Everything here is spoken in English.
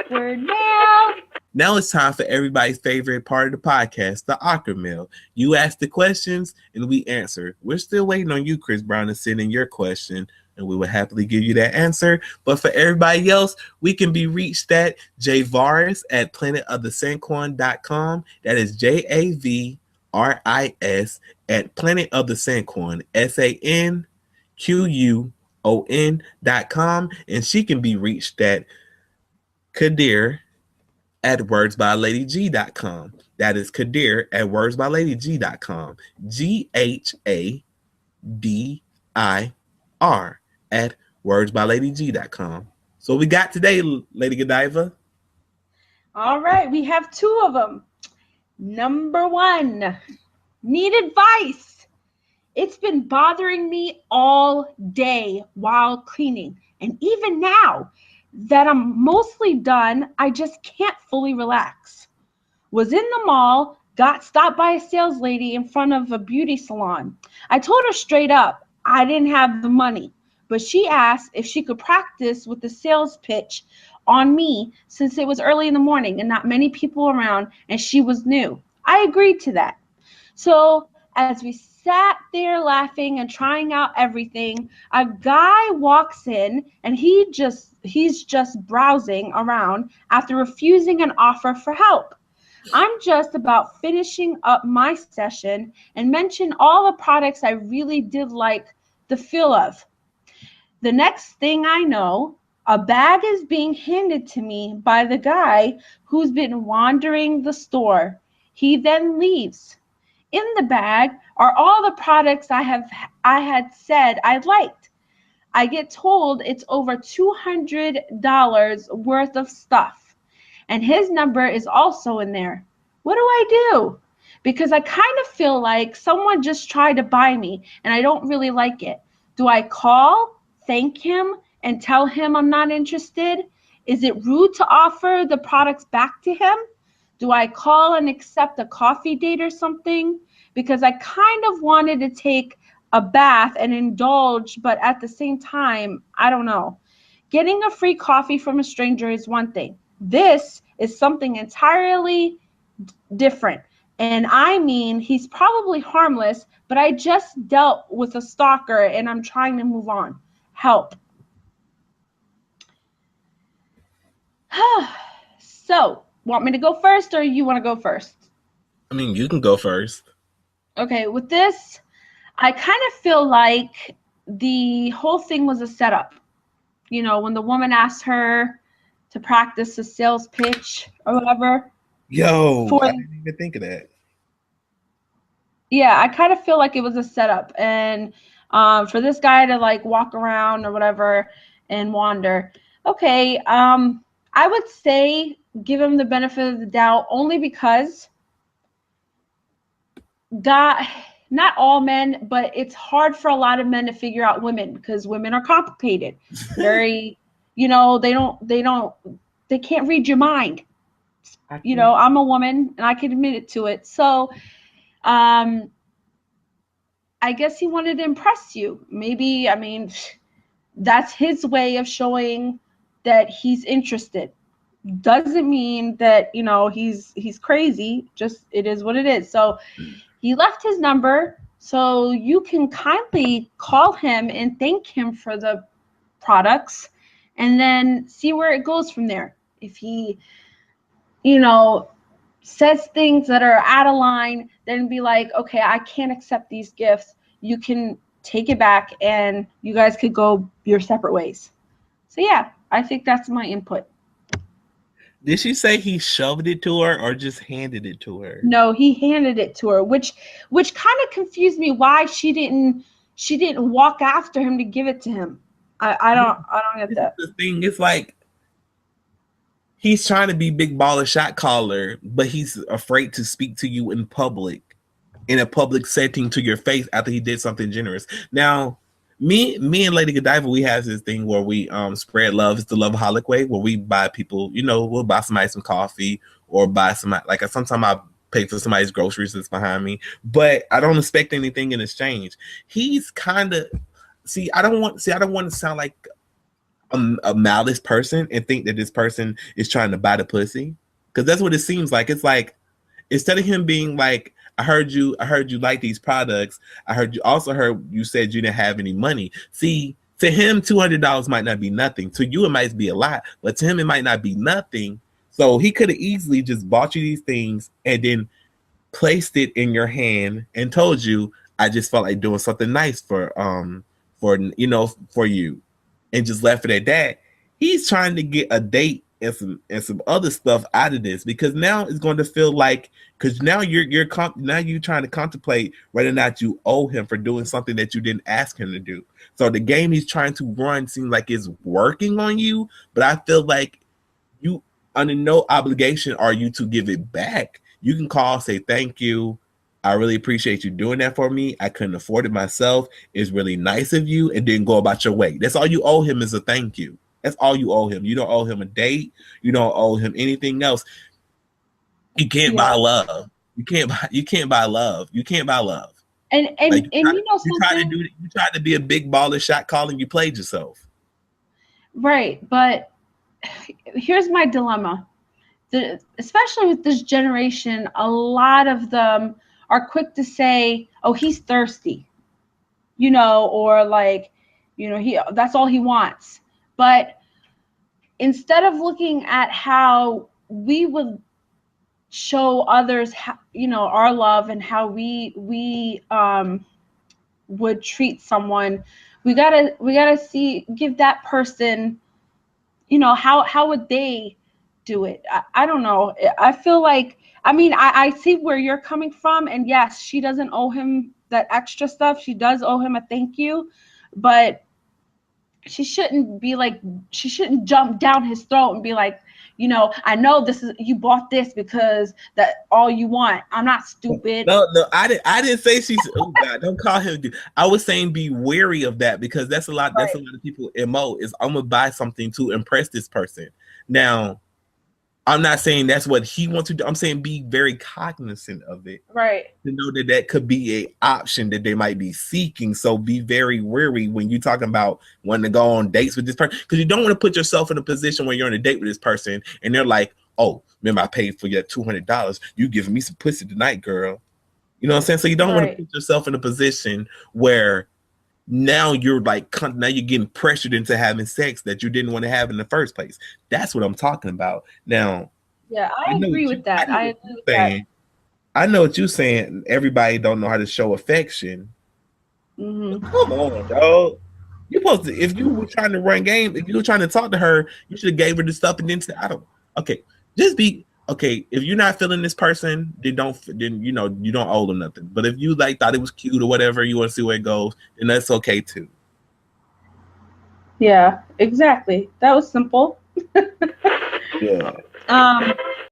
Awkward mail. Now it's time for everybody's favorite part of the podcast, the awkward mail. You ask the questions and we answer. We're still waiting on you, Chris Brown, to send in your question, and we will happily give you that answer. But for everybody else, we can be reached at jvaris at planetofthesanquon.com. That is JAVRIS at planetofthesanquon, SANQUON.com. And she can be reached at Kadir at wordsbyladyg.com. That is Kadir at wordsbyladyg.com. GHADIR at wordsbyladyg.com. So we got today, Lady Godiva. All right, we have two of them. Number one, need advice. It's been bothering me all day while cleaning. And even now that I'm mostly done, I just can't fully relax. Was in the mall, got stopped by a sales lady in front of a beauty salon. I told her straight up I didn't have the money, but she asked if she could practice with the sales pitch on me since it was early in the morning and not many people around and she was new. I agreed to that. So as we sat there laughing and trying out everything, a guy walks in and he's just browsing around after refusing an offer for help. I'm just about finishing up my session and mention all the products I really did like the feel of. The next thing I know, a bag is being handed to me by the guy who's been wandering the store. He then leaves. In the bag are all the products I had said I liked. I get told it's over $200 worth of stuff. And his number is also in there. What do I do? Because I kind of feel like someone just tried to buy me and I don't really like it. Do I call, thank him, and tell him I'm not interested? Is it rude to offer the products back to him? Do I call and accept a coffee date or something? Because I kind of wanted to take a bath and indulge, but at the same time, I don't know. Getting a free coffee from a stranger is one thing. This is something entirely different. And I mean, he's probably harmless, but I just dealt with a stalker and I'm trying to move on. Help. So, want me to go first or you want to go first? I mean, you can go first. Okay, with this, I kind of feel like the whole thing was a setup. You know, when the woman asked her to practice a sales pitch or whatever. I didn't even think of that. Yeah, I kind of feel like it was a setup. And for this guy to like walk around or whatever and wander. Okay, I would say give him the benefit of the doubt only because not all men, but it's hard for a lot of men to figure out women because women are complicated. Very, you know, they can't read your mind. You know, I'm a woman and I can admit to it. So, I guess he wanted to impress you. Maybe, I mean, that's his way of showing that he's interested. Doesn't mean that, you know, he's crazy. Just it is what it is. So he left his number so you can kindly call him and thank him for the products and then see where it goes from there. If he, you know, says things that are out of line, then be like, okay, I can't accept these gifts. You can take it back and you guys could go your separate ways. So yeah, I think that's my input. Did she say he shoved it to her or just handed it to her? No, he handed it to her, which kind of confused me why she didn't walk after him to give it to him. I don't get that. The thing is like he's trying to be big baller shot caller, but he's afraid to speak to you in public, in a public setting to your face after he did something generous. Now, me and Lady Godiva, we have this thing where we spread love. It's the Loveaholic way, where we buy people, you know, we'll buy somebody some coffee or buy somebody, like sometimes I pay for somebody's groceries that's behind me, but I don't expect anything in exchange. He's kind of I don't want to sound like a malice person and think that this person is trying to buy the pussy? Because that's what it seems like. It's like, instead of him being like, I heard you like these products. I heard you said you didn't have any money. See, to him, $200 might not be nothing. To you, it might be a lot, but to him, it might not be nothing. So he could have easily just bought you these things and then placed it in your hand and told you, I just felt like doing something nice for you, and just left it at that. He's trying to get a date and some other stuff out of this, because now it's going to feel like, because now you're trying to contemplate whether or not you owe him for doing something that you didn't ask him to do. So the game he's trying to run seems like it's working on you, but I feel like you under no obligation are you to give it back. You can call, say thank you. I really appreciate you doing that for me. I couldn't afford it myself. It's really nice of you, and then go about your way. That's all you owe him, is a thank you. That's all you owe him. You don't owe him a date. You don't owe him anything else. You can't buy love. You can't buy love. You can't buy love. And like, you tried to be a big baller shot calling, you played yourself. Right, but here's my dilemma. Especially with this generation, a lot of them are quick to say, oh, he's thirsty, or like, that's all he wants. But instead of looking at how we would show others, our love and how we would treat someone, we gotta give that person, how would they do it? I don't know. I feel like, I see where you're coming from, and yes, she doesn't owe him that extra stuff. She does owe him a thank you, but she shouldn't jump down his throat and be like, I know you bought this because that's all you want. I'm not stupid. No, I didn't say she's. Oh God, don't call him. I was saying be wary of that, because that's a lot. Right. That's a lot of people. MO is, I'm gonna buy something to impress this person. Now, I'm not saying that's what he wants to do. I'm saying be very cognizant of it. Right. To know that could be an option that they might be seeking. So be very wary when you're talking about wanting to go on dates with this person, because you don't want to put yourself in a position where you're on a date with this person and they're like, oh, remember I paid for your $200. You giving me some pussy tonight, girl. You know what I'm saying? So you don't want to put yourself in a position where now you're getting pressured into having sex that you didn't want to have in the first place. That's what I'm talking about. Now, yeah, I agree with that. I know what you're saying. Everybody don't know how to show affection. Mm-hmm. Come on, dog. You're supposed to, if you were trying to run game, if you were trying to talk to her, you should have gave her the stuff and then said, if you're not feeling this person, then you don't owe them nothing. But if you thought it was cute or whatever, you want to see where it goes, then that's okay too. Yeah, exactly. That was simple. Yeah.